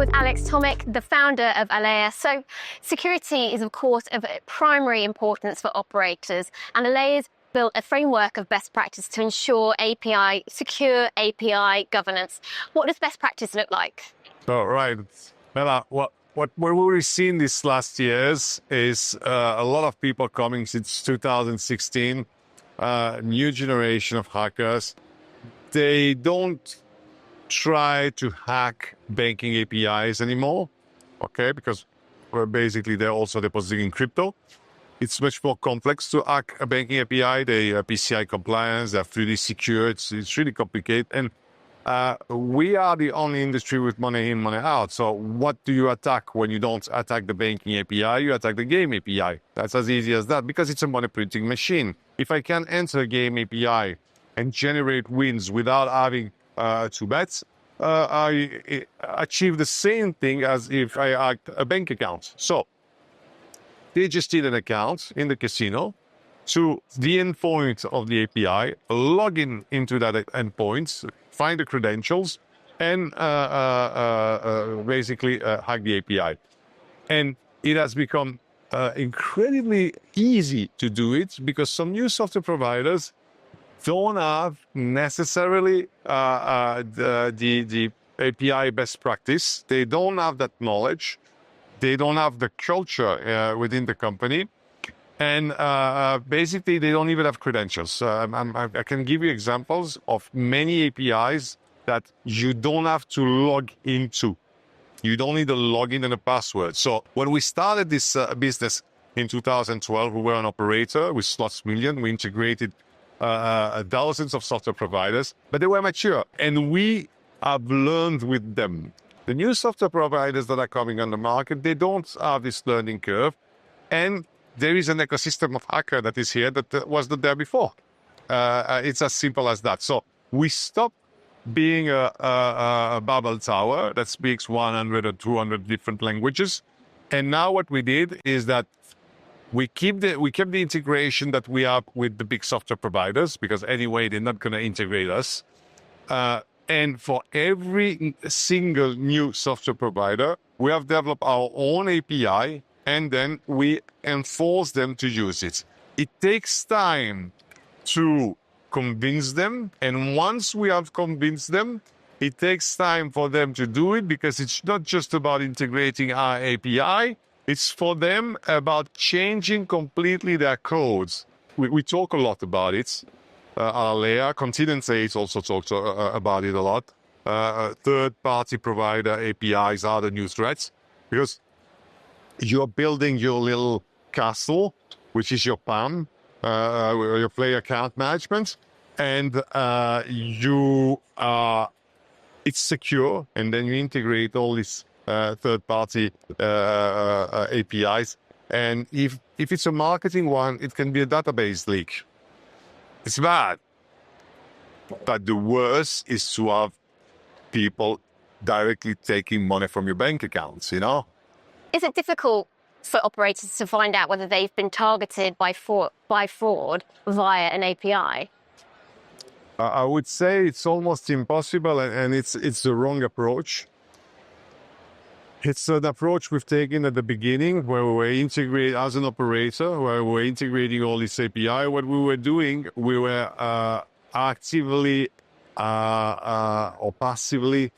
with Alex Tomic, the founder of Alea. So security is, of course, of primary importance for operators, and Alea's built a framework of best practice to ensure secure API governance. What does best practice look like? So, right, Bella, what we've seen these last years is a lot of people coming since 2016, new generation of hackers. They don't try to hack banking APIs anymore, okay? Because basically they're also depositing crypto. It's much more complex to hack a banking API. They are PCI compliance, they're 3D secure. It's really complicated. And we are the only industry with money in, money out. So what do you attack when you don't attack the banking API? You attack the game API. That's as easy as that, because it's a money printing machine. If I can enter a game API and generate wins without having two bets, I achieve the same thing as if I hacked a bank account. So they just need an account in the casino to the endpoint of the API, log into that endpoint, find the credentials, and basically hack the API. And it has become incredibly easy to do it, because some new software providers don't have necessarily the API best practice. They don't have that knowledge. They don't have the culture within the company. And basically, they don't even have credentials. I can give you examples of many APIs that you don't have to log into. You don't need a login and a password. So when we started this business in 2012, we were an operator with Slots Million. We integrated thousands of software providers, but they were mature, and we have learned with them. The new software providers that are coming on the market, they don't have this learning curve, and there is an ecosystem of hacker that is here that was not there before. It's as simple as that. So we stopped being a Babel tower that speaks 100 or 200 different languages, and now what we did is that we kept the integration that we have with the big software providers, because anyway, they're not going to integrate us. And for every single new software provider, we have developed our own API, and then we enforce them to use it. It takes time to convince them. And once we have convinced them, it takes time for them to do it, because it's not just about integrating our API. It's for them about changing completely their codes. We talk a lot about it. Alea, Continent 8 also talks about it a lot. Third-party provider APIs are the new threats, because you're building your little castle, which is your PAM, your player account management, and it's secure, and then you integrate all these third-party APIs, and if it's a marketing one, it can be a database leak. It's bad. But the worst is to have people directly taking money from your bank accounts, you know? Is it difficult for operators to find out whether they've been targeted by fraud via an API? I would say it's almost impossible, and it's the wrong approach. It's an approach we've taken at the beginning, where we were integrating as an operator, where we were integrating all this API. What we were doing, we were actively or passively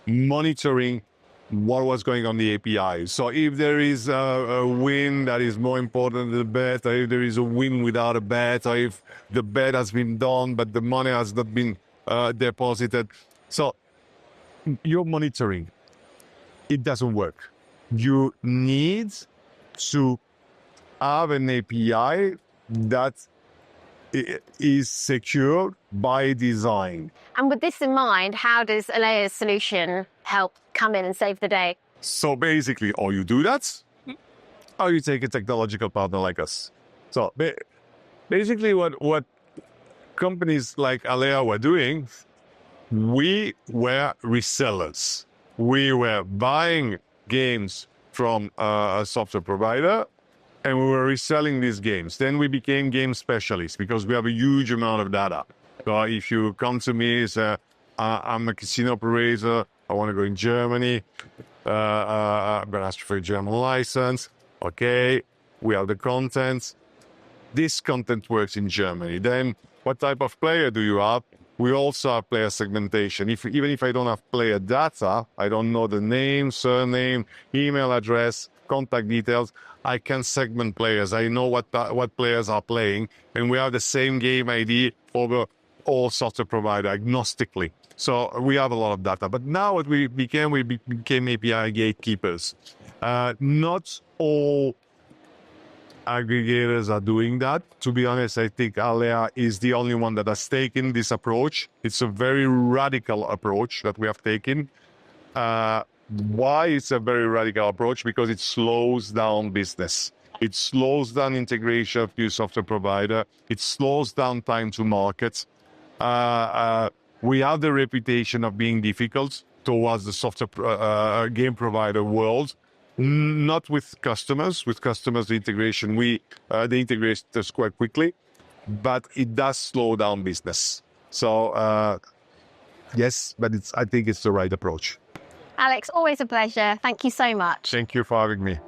monitoring what was going on the API. So if there is a win that is more important than the bet, or if there is a win without a bet, or if the bet has been done but the money has not been deposited. So you're monitoring. It doesn't work. You need to have an API that is secure by design. And with this in mind, how does Alea's solution help come in and save the day? So basically, or you do that, or you take a technological partner like us. So basically what companies like Alea were doing, we were resellers. We were buying games from a software provider, and we were reselling these games. Then we became game specialists, because we have a huge amount of data. So if you come to me and say, I'm a casino operator, I want to go in Germany. I'm going to ask you for a German license. Okay, we have the content. This content works in Germany. Then what type of player do you have? We also have player segmentation. Even if I don't have player data, I don't know the name, surname, email address, contact details, I can segment players. I know what players are playing, and we have the same game ID over all software provider agnostically. So we have a lot of data. But now what we became API gatekeepers. Not all aggregators are doing that. To be honest, I think Alea is the only one that has taken this approach. It's a very radical approach that we have taken. Why it's a very radical approach? Because it slows down business. It slows down integration of new software provider. It slows down time to market. We have the reputation of being difficult towards the software game provider world. Not with customers. With customers, the integration they integrate us quite quickly, but it does slow down business. So yes, but I think it's the right approach. Alex, always a pleasure. Thank you so much. Thank you for having me.